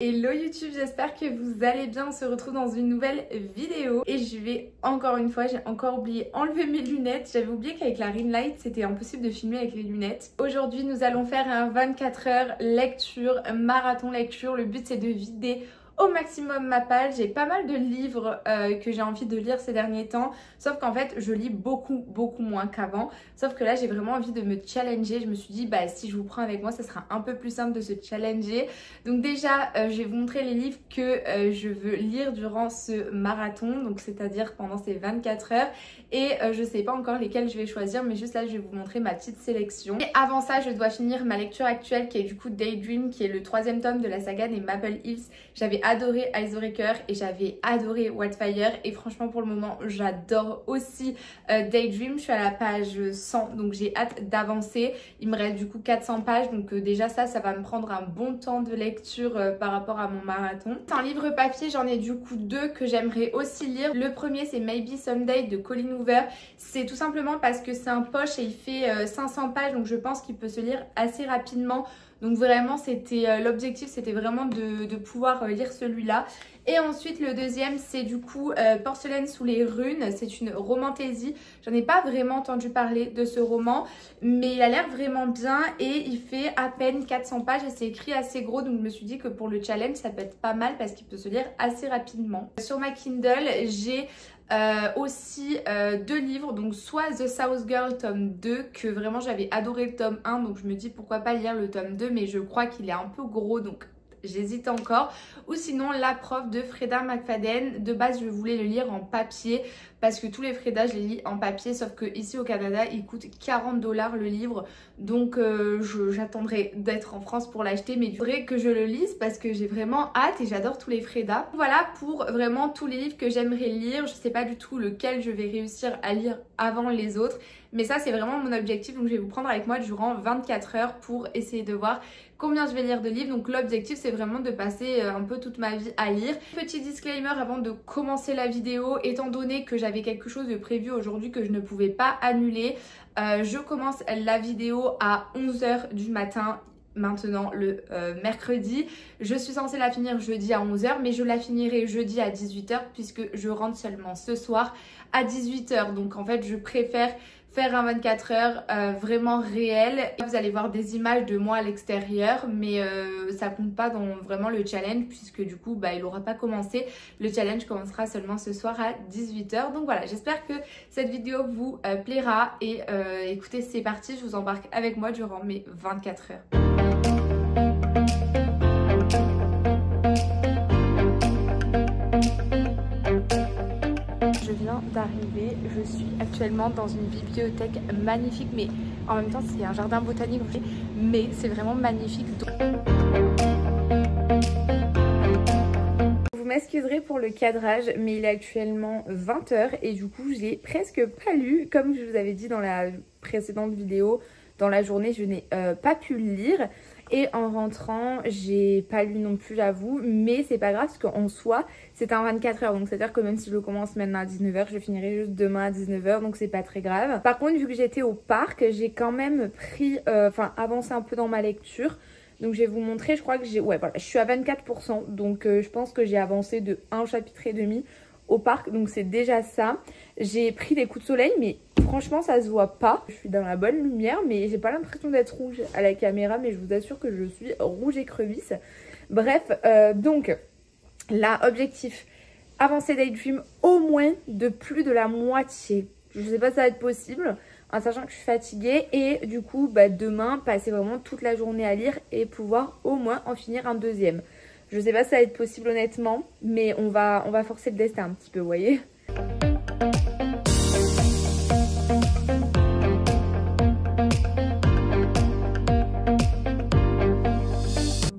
Hello YouTube, j'espère que vous allez bien. On se retrouve dans une nouvelle vidéo et je vais encore une fois, j'ai encore oublié enlever mes lunettes. J'avais oublié qu'avec la ring light c'était impossible de filmer avec les lunettes. Aujourd'hui nous allons faire un 24 heures lecture, marathon lecture. Le but c'est de vider au maximum ma page. J'ai pas mal de livres que j'ai envie de lire ces derniers temps, sauf qu'en fait je lis beaucoup moins qu'avant, sauf que là j'ai vraiment envie de me challenger. Je me suis dit bah si je vous prends avec moi ça sera un peu plus simple de se challenger. Donc déjà je vais vous montrer les livres que je veux lire durant ce marathon, donc c'est-à-dire pendant ces 24 heures, et je sais pas encore lesquels je vais choisir, mais juste là je vais vous montrer ma petite sélection. Et avant ça je dois finir ma lecture actuelle qui est du coup Daydream, qui est le 3e tome de la saga des Maple Hills. J'avais adoré Icebreaker et j'avais adoré Wildfire, et franchement pour le moment j'adore aussi Daydream. Je suis à la page 100 donc j'ai hâte d'avancer. Il me reste du coup 400 pages, donc déjà ça va me prendre un bon temps de lecture par rapport à mon marathon. C'est un livre papier, j'en ai du coup 2 que j'aimerais aussi lire. Le premier c'est Maybe Someday de Colleen Hoover. C'est tout simplement parce que c'est un poche et il fait 500 pages, donc je pense qu'il peut se lire assez rapidement. Donc vraiment c'était l'objectif, c'était vraiment de pouvoir lire celui-là. Et ensuite le deuxième c'est du coup Porcelaine sous les runes. C'est une romantaisie. J'en ai pas vraiment entendu parler de ce roman, mais il a l'air vraiment bien et il fait à peine 400 pages et c'est écrit assez gros. Donc je me suis dit que pour le challenge ça peut être pas mal parce qu'il peut se lire assez rapidement. Sur ma Kindle j'ai aussi 2 livres, donc soit The South Girl tome 2, que vraiment j'avais adoré le tome 1, donc je me dis pourquoi pas lire le tome 2, mais je crois qu'il est un peu gros donc j'hésite encore. Ou sinon La Prof de Freda McFadden. De base je voulais le lire en papier parce que tous les Freda je les lis en papier, sauf que ici au Canada il coûte 40 $ le livre, donc j'attendrai d'être en France pour l'acheter, mais il faudrait que je le lise parce que j'ai vraiment hâte et j'adore tous les Freda. Voilà pour vraiment tous les livres que j'aimerais lire. Je sais pas du tout lequel je vais réussir à lire avant les autres, mais ça c'est vraiment mon objectif, donc je vais vous prendre avec moi durant 24 heures pour essayer de voir combien je vais lire de livres. Donc l'objectif c'est vraiment de passer un peu toute ma vie à lire. Petit disclaimer avant de commencer la vidéo, étant donné que j'avais quelque chose de prévu aujourd'hui que je ne pouvais pas annuler, je commence la vidéo à 11 h du matin. Maintenant le mercredi, je suis censée la finir jeudi à 11 h, mais je la finirai jeudi à 18 h puisque je rentre seulement ce soir à 18 h. Donc en fait je préfère faire un 24 heures vraiment réel. Vous allez voir des images de moi à l'extérieur, mais ça compte pas dans vraiment le challenge puisque du coup bah, il n'aura pas commencé. Le challenge commencera seulement ce soir à 18 h. Donc voilà, j'espère que cette vidéo vous plaira et écoutez, c'est parti, je vous embarque avec moi durant mes 24 heures. Je viens d'arriver, je suis actuellement dans une bibliothèque magnifique, mais en même temps c'est un jardin botanique, mais c'est vraiment magnifique. Vous m'excuserez pour le cadrage, mais il est actuellement 20 h et du coup je l'ai presque pas lu. Comme je vous avais dit dans la précédente vidéo, dans la journée je n'ai pas pu le lire. Et en rentrant, j'ai pas lu non plus, j'avoue, mais c'est pas grave parce qu'en soi, c'est un 24 heures. Donc c'est-à-dire que même si je le commence maintenant à 19 h, je finirai juste demain à 19 h, donc c'est pas très grave. Par contre, vu que j'étais au parc, j'ai quand même pris, avancé un peu dans ma lecture. Donc je vais vous montrer, je crois que j'ai, ouais voilà, je suis à 24 %, donc je pense que j'ai avancé de 1 chapitre et demi au parc, donc c'est déjà ça. J'ai pris des coups de soleil, mais franchement ça se voit pas. Je suis dans la bonne lumière, mais j'ai pas l'impression d'être rouge à la caméra, mais je vous assure que je suis rouge écrevisse. Bref, donc là, objectif, avancer Daydream au moins de plus de la moitié. Je sais pas si ça va être possible, en sachant que je suis fatiguée, et du coup bah, demain passer vraiment toute la journée à lire et pouvoir au moins en finir un deuxième. Je sais pas si ça va être possible honnêtement, mais on va forcer le destin un petit peu, vous voyez.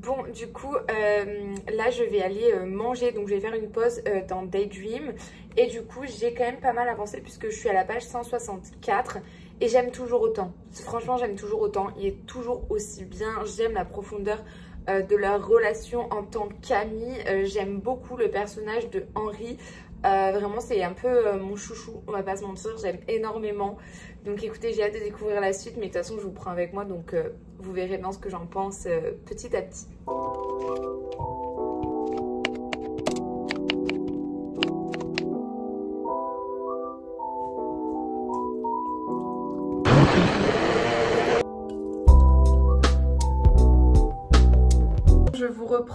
Bon, du coup, là je vais aller manger, donc je vais faire une pause dans Daydream. Et du coup, j'ai quand même pas mal avancé puisque je suis à la page 164. Et j'aime toujours autant. Franchement, j'aime toujours autant. Il est toujours aussi bien. J'aime la profondeur de leur relation en tant qu'amie. J'aime beaucoup le personnage de Henry. Vraiment c'est un peu mon chouchou, on va pas se mentir, j'aime énormément. Donc écoutez, j'ai hâte de découvrir la suite, mais de toute façon je vous prends avec moi, donc vous verrez bien ce que j'en pense petit à petit.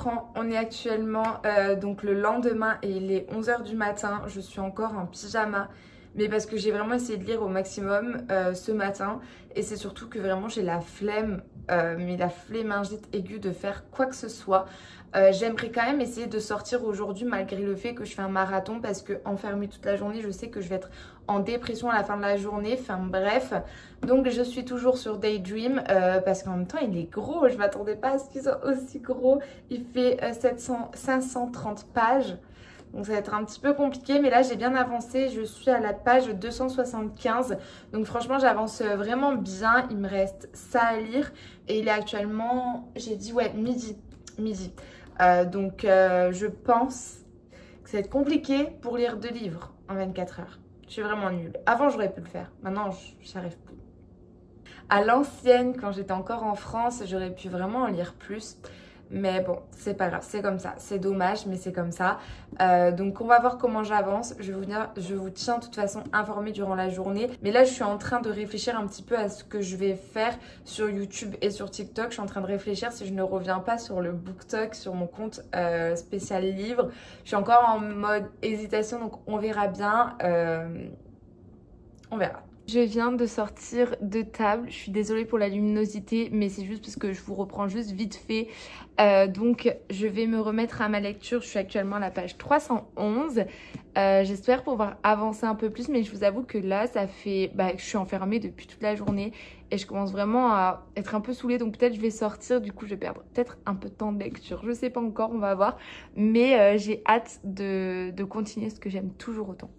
reprends. On est actuellement donc le lendemain et il est 11 h du matin. Je suis encore en pyjama. Mais parce que j'ai vraiment essayé de lire au maximum ce matin. Et c'est surtout que vraiment j'ai la flemme, mais la flémingite aiguë de faire quoi que ce soit. J'aimerais quand même essayer de sortir aujourd'hui malgré le fait que je fais un marathon. Parce que enfermée toute la journée, je sais que je vais être en dépression à la fin de la journée. Enfin bref. Donc je suis toujours sur Daydream parce qu'en même temps il est gros. Je m'attendais pas à ce qu'il soit aussi gros. Il fait 530 pages. Donc ça va être un petit peu compliqué, mais là j'ai bien avancé, je suis à la page 275. Donc franchement j'avance vraiment bien, il me reste ça à lire. Et il est actuellement, j'ai dit ouais, midi. Donc je pense que ça va être compliqué pour lire 2 livres en 24 heures. Je suis vraiment nulle. Avant j'aurais pu le faire, maintenant j'y arrive plus. À l'ancienne, quand j'étais encore en France, j'aurais pu vraiment en lire plus. Mais bon, c'est pas grave, c'est comme ça. C'est dommage, mais c'est comme ça. Donc on va voir comment j'avance. Je vous tiens de toute façon informée durant la journée. Mais là, je suis en train de réfléchir un petit peu à ce que je vais faire sur YouTube et sur TikTok. Je suis en train de réfléchir si je ne reviens pas sur le BookTok, sur mon compte spécial livre. Je suis encore en mode hésitation, donc on verra bien. On verra. Je viens de sortir de table, je suis désolée pour la luminosité mais c'est juste parce que je vous reprends juste vite fait. Donc je vais me remettre à ma lecture, je suis actuellement à la page 311. J'espère pouvoir avancer un peu plus mais je vous avoue que là ça fait que je suis enfermée depuis toute la journée et je commence vraiment à être un peu saoulée, donc peut-être je vais sortir, du coup je vais perdre peut-être un peu de temps de lecture, je sais pas encore, on va voir. Mais j'ai hâte de continuer ce que j'aime toujours autant.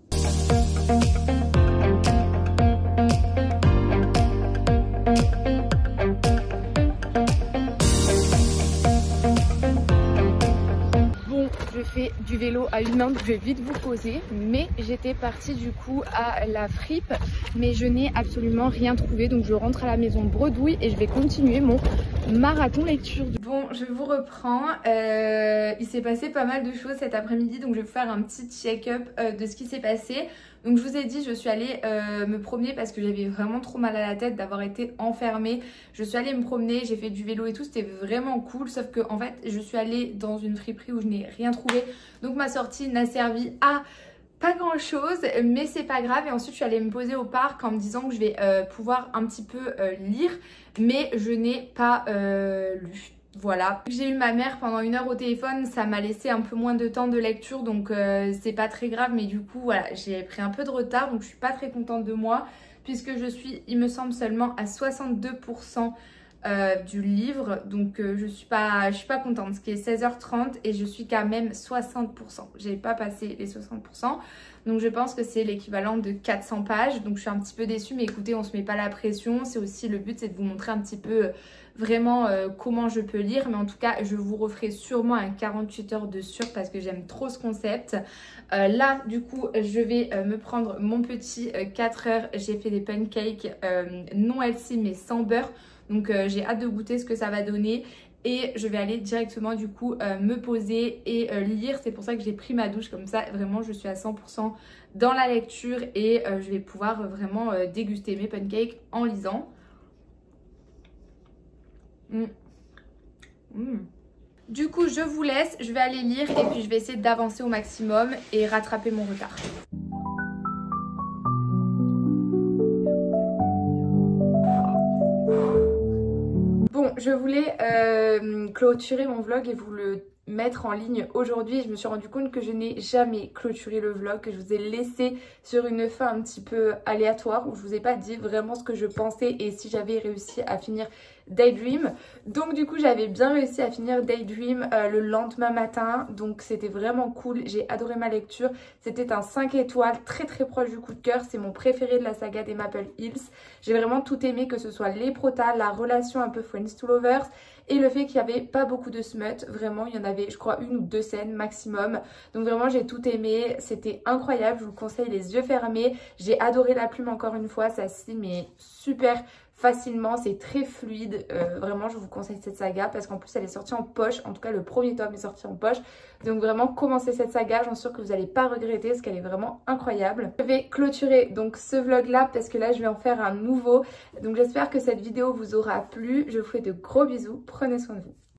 Je fais du vélo à une main, donc je vais vite vous poser. Mais j'étais partie du coup à la fripe, mais je n'ai absolument rien trouvé. Donc je rentre à la maison bredouille et je vais continuer mon marathon lecture. Bon, je vous reprends. Il s'est passé pas mal de choses cet après-midi, donc je vais vous faire un petit check-up de ce qui s'est passé. Donc je vous ai dit, je suis allée me promener parce que j'avais vraiment trop mal à la tête d'avoir été enfermée. Je suis allée me promener, j'ai fait du vélo et tout, c'était vraiment cool. Sauf que en fait, je suis allée dans une friperie où je n'ai rien trouvé. Donc ma sortie n'a servi à pas grand chose, mais c'est pas grave. Et ensuite je suis allée me poser au parc en me disant que je vais pouvoir un petit peu lire. Mais je n'ai pas lu. Voilà, j'ai eu ma mère pendant 1 heure au téléphone, ça m'a laissé un peu moins de temps de lecture, donc c'est pas très grave, mais du coup voilà, j'ai pris un peu de retard, donc je suis pas très contente de moi puisque je suis, il me semble, seulement à 62% du livre, donc je suis pas contente, ce qui est 16 h 30 et je suis quand même 60%, j'ai pas passé les 60%. Donc je pense que c'est l'équivalent de 400 pages, donc je suis un petit peu déçue, mais écoutez, on se met pas la pression, c'est aussi le but, c'est de vous montrer un petit peu vraiment comment je peux lire. Mais en tout cas, je vous referai sûrement un 48 heures de sûr parce que j'aime trop ce concept. Là, du coup, je vais me prendre mon petit 4 heures. J'ai fait des pancakes non healthy mais sans beurre. Donc j'ai hâte de goûter ce que ça va donner. Et je vais aller directement du coup me poser et lire. C'est pour ça que j'ai pris ma douche comme ça. Vraiment, je suis à 100% dans la lecture et je vais pouvoir vraiment déguster mes pancakes en lisant. Du coup, je vous laisse. Je vais aller lire et puis je vais essayer d'avancer au maximum et rattraper mon retard. Bon, je voulais clôturer mon vlog et vous le mettre en ligne aujourd'hui. Je me suis rendu compte que je n'ai jamais clôturé le vlog, que je vous ai laissé sur une fin un petit peu aléatoire où je vous ai pas dit vraiment ce que je pensais et si j'avais réussi à finir Daydream. Donc du coup j'avais bien réussi à finir Daydream le lendemain matin, donc c'était vraiment cool, j'ai adoré ma lecture. C'était un 5 étoiles, très très proche du coup de cœur, c'est mon préféré de la saga des Maple Hills. J'ai vraiment tout aimé, que ce soit les protas, la relation un peu Friends to Lovers et le fait qu'il n'y avait pas beaucoup de smut. Vraiment il y en avait je crois 1 ou 2 scènes maximum, donc vraiment j'ai tout aimé, c'était incroyable, je vous le conseille les yeux fermés. J'ai adoré la plume encore une fois, ça se lit mais super facilement, c'est très fluide, vraiment je vous conseille cette saga parce qu'en plus elle est sortie en poche, en tout cas le premier tome est sorti en poche, donc vraiment commencez cette saga, j'en suis sûre que vous n'allez pas regretter parce qu'elle est vraiment incroyable. Je vais clôturer donc ce vlog là parce que là je vais en faire un nouveau, donc j'espère que cette vidéo vous aura plu, je vous fais de gros bisous, prenez soin de vous.